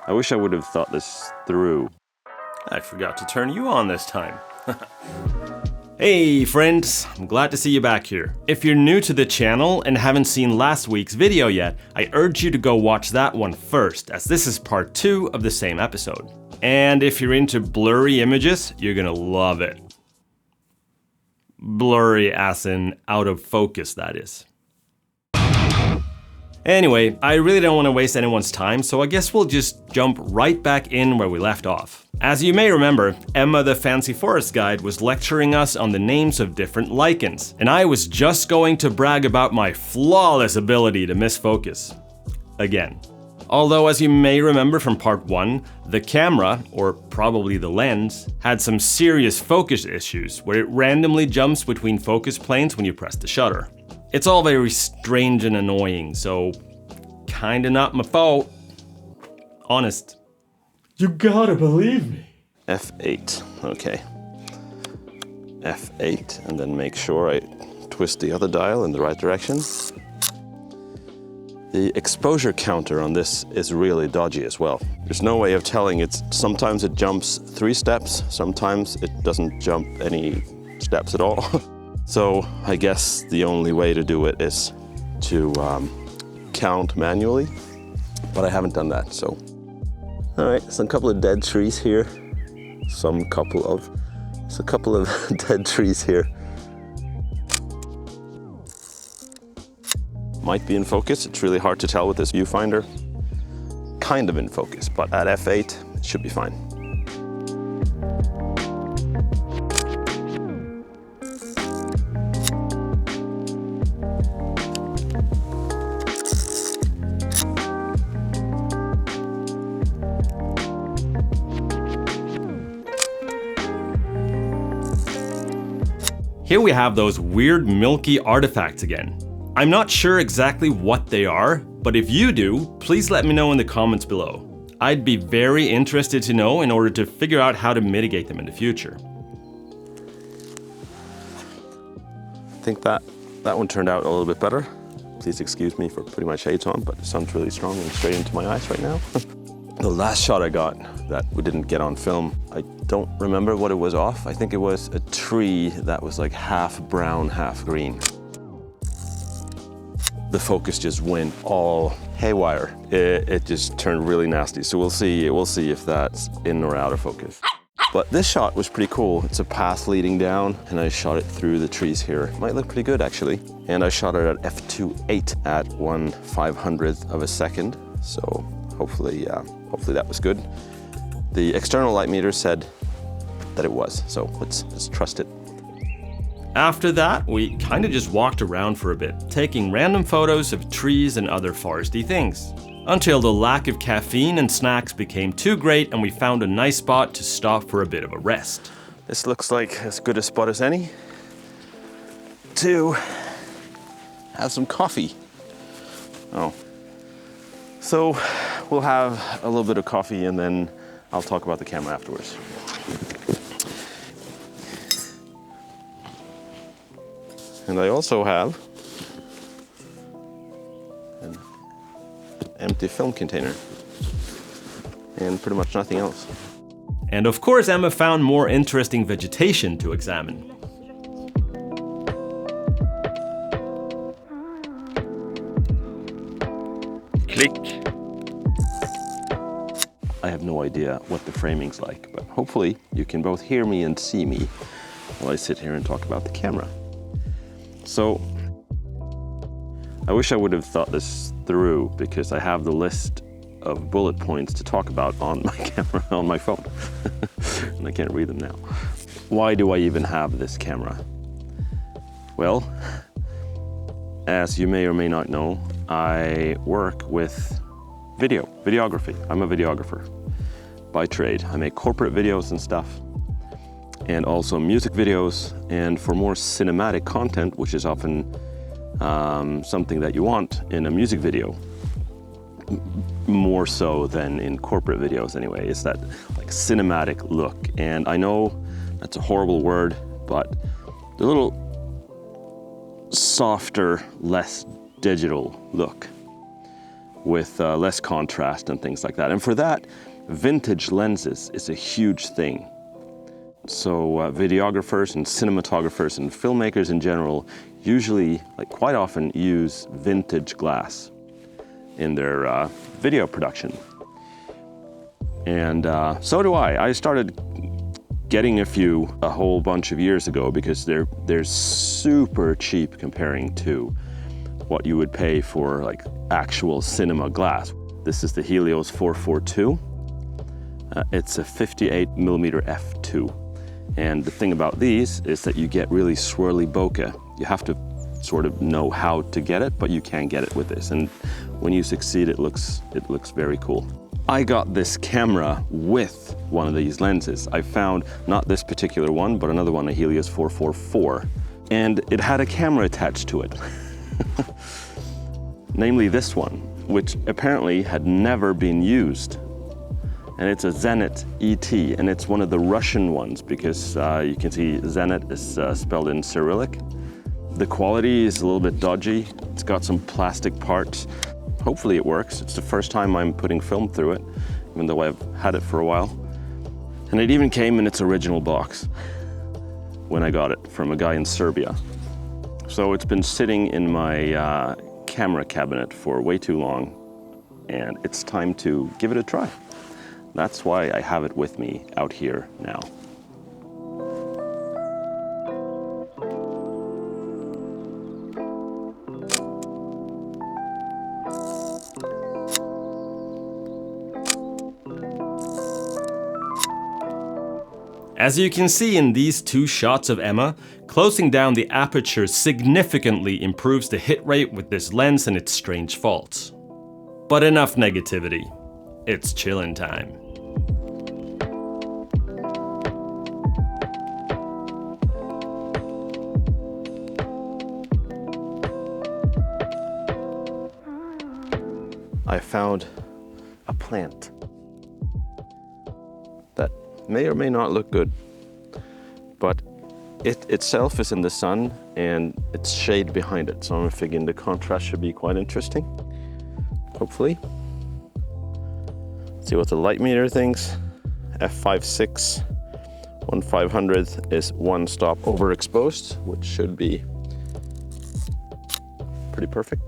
I wish I would have thought this through. I forgot to turn you on this time. Hey friends, I'm glad to see you back here. If you're new to the channel and haven't seen last week's video yet, I urge you to go watch that one first, as this is part 2 of the same episode. And if you're into blurry images, you're gonna love it. Blurry as in out of focus, that is. Anyway, I really don't want to waste anyone's time, so I guess we'll just jump right back in where we left off. As you may remember, Emma the Fancy Forest Guide was lecturing us on the names of different lichens, and I was just going to brag about my flawless ability to miss focus. Again. Although, as you may remember from part 1, the camera, or probably the lens, had some serious focus issues where it randomly jumps between focus planes when you press the shutter. It's all very strange and annoying, so kinda not my fault. Honest. You gotta believe me. F8, okay. F8, and then make sure I twist the other dial in the right direction. The exposure counter on this is really dodgy as well. There's no way of telling. Sometimes it jumps 3 steps, sometimes it doesn't jump any steps at all. So I guess the only way to do it is to count manually, but I haven't done that, so. All right, so a couple of dead trees here. There's a couple of dead trees here. Might be in focus. It's really hard to tell with this viewfinder. Kind of in focus, but at f8, it should be fine. Here we have those weird milky artifacts again. I'm not sure exactly what they are, but if you do, please let me know in the comments below. I'd be very interested to know in order to figure out how to mitigate them in the future. I think that one turned out a little bit better. Please excuse me for putting my shades on, but the sun's really strong and straight into my eyes right now. The last shot I got that we didn't get on film, I don't remember what it was off. I think it was a tree that was like half brown, half green. The focus just went all haywire. It just turned really nasty. So we'll see if that's in or out of focus. But this shot was pretty cool. It's a path leading down and I shot it through the trees here. Might look pretty good actually. And I shot it at f2.8 at 1/500th of a second. So hopefully that was good. The external light meter said that it was, so let's trust it. After that, we kinda just walked around for a bit, taking random photos of trees and other foresty things. Until the lack of caffeine and snacks became too great and we found a nice spot to stop for a bit of a rest. This looks like as good a spot as any to have some coffee. Oh. So we'll have a little bit of coffee and then I'll talk about the camera afterwards. And I also have an empty film container and pretty much nothing else. And of course, Emma found more interesting vegetation to examine. Click. I have no idea what the framing's like, but hopefully you can both hear me and see me while I sit here and talk about the camera. So, I wish I would have thought this through because I have the list of bullet points to talk about on my camera, on my phone. And I can't read them now. Why do I even have this camera? Well, as you may or may not know, I work with videography. I'm a videographer by trade. I make corporate videos and stuff, and also music videos, and for more cinematic content, which is often something that you want in a music video, more so than in corporate videos anyway, is that like cinematic look. And I know that's a horrible word, but the little softer, less digital look. with less contrast and things like that. And for that, vintage lenses is a huge thing. So videographers and cinematographers and filmmakers in general usually, like quite often, use vintage glass in their video production. And so do I. I started getting a whole bunch of years ago because they're super cheap comparing to what you would pay for like actual cinema glass. This is the Helios 442. It's a 58mm f2. And the thing about these is that you get really swirly bokeh. You have to sort of know how to get it, but you can get it with this. And when you succeed, it looks very cool. I got this camera with one of these lenses. I found not this particular one, but another one, a Helios 444. And it had a camera attached to it. Namely this one, which apparently had never been used. And it's a ZENIT ET, and it's one of the Russian ones because you can see ZENIT is spelled in Cyrillic. The quality is a little bit dodgy. It's got some plastic parts. Hopefully it works. It's the first time I'm putting film through it, even though I've had it for a while. And it even came in its original box when I got it from a guy in Serbia. So it's been sitting in my camera cabinet for way too long, and it's time to give it a try. That's why I have it with me out here now. As you can see in these two shots of Emma, closing down the aperture significantly improves the hit rate with this lens and its strange faults. But enough negativity. It's chillin' time. I found a plant that may or may not look good, but it itself is in the sun and it's shade behind it. So I'm figuring the contrast should be quite interesting, hopefully. See what the light meter thinks. f5.6, 1/500th is 1 stop overexposed, which should be pretty perfect.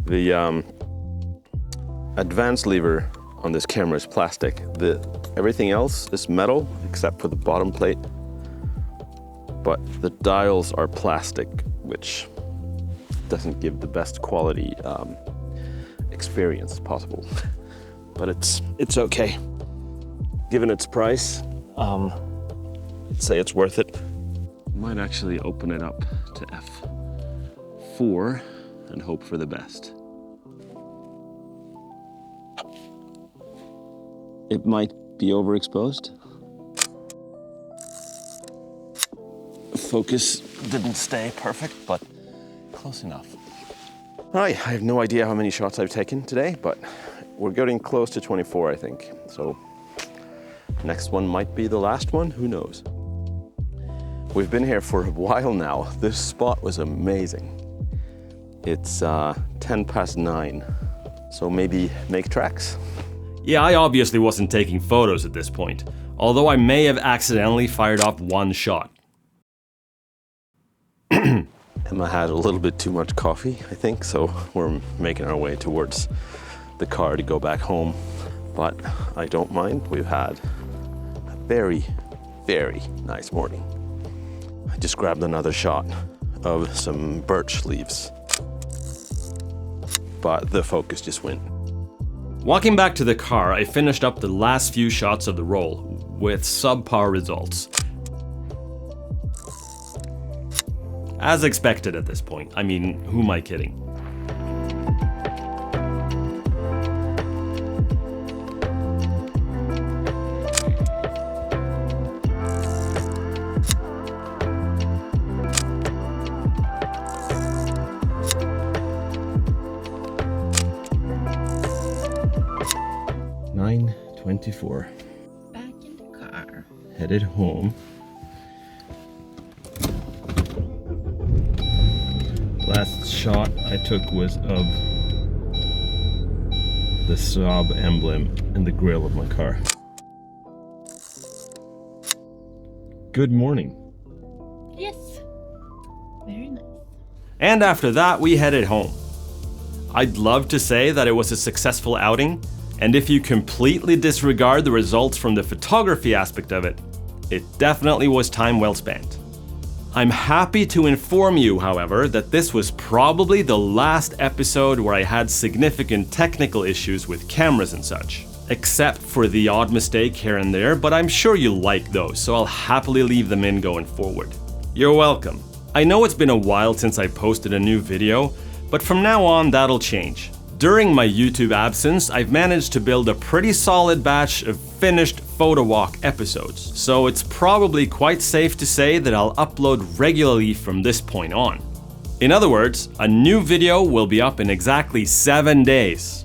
The advance lever on this camera is plastic. Everything else is metal except for the bottom plate, but the dials are plastic, which doesn't give the best quality experience possible. But it's okay. Given its price, I'd say it's worth it. Might actually open it up to f4 and hope for the best. It might be overexposed. Focus didn't stay perfect, but close enough. All right, I have no idea how many shots I've taken today, but we're getting close to 24, I think. So next one might be the last one, who knows? We've been here for a while now. This spot was amazing. It's 9:10, so maybe make tracks. Yeah, I obviously wasn't taking photos at this point, although I may have accidentally fired off one shot. Emma had a little bit too much coffee, I think, so we're making our way towards the car to go back home. But I don't mind. We've had a very, very nice morning. I just grabbed another shot of some birch leaves, but the focus just went. Walking back to the car, I finished up the last few shots of the roll, with subpar results. As expected at this point. I mean, who am I kidding? .24. Back in the car. Headed home. Last shot I took was of the Saab emblem in the grille of my car. Good morning. Yes. Very nice. And after that, we headed home. I'd love to say that it was a successful outing, and if you completely disregard the results from the photography aspect of it, it definitely was time well spent. I'm happy to inform you, however, that this was probably the last episode where I had significant technical issues with cameras and such. Except for the odd mistake here and there, but I'm sure you'll like those, so I'll happily leave them in going forward. You're welcome. I know it's been a while since I posted a new video, but from now on that'll change. During my YouTube absence, I've managed to build a pretty solid batch of finished PhotoWalk episodes, so it's probably quite safe to say that I'll upload regularly from this point on. In other words, a new video will be up in exactly 7 days.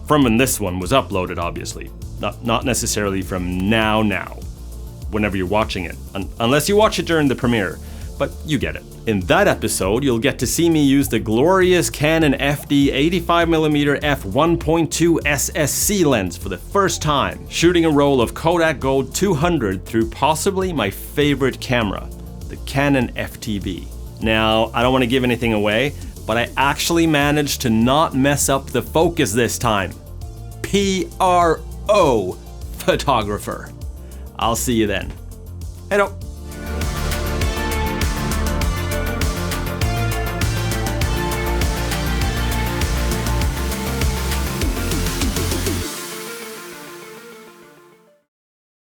From when this one was uploaded, obviously. Not necessarily from now, whenever you're watching it, unless you watch it during the premiere, but you get it. In that episode, you'll get to see me use the glorious Canon FD 85mm f1.2 SSC lens for the first time, shooting a roll of Kodak Gold 200 through possibly my favorite camera, the Canon FTB. Now, I don't want to give anything away, but I actually managed to not mess up the focus this time. PRO photographer. I'll see you then. Hello.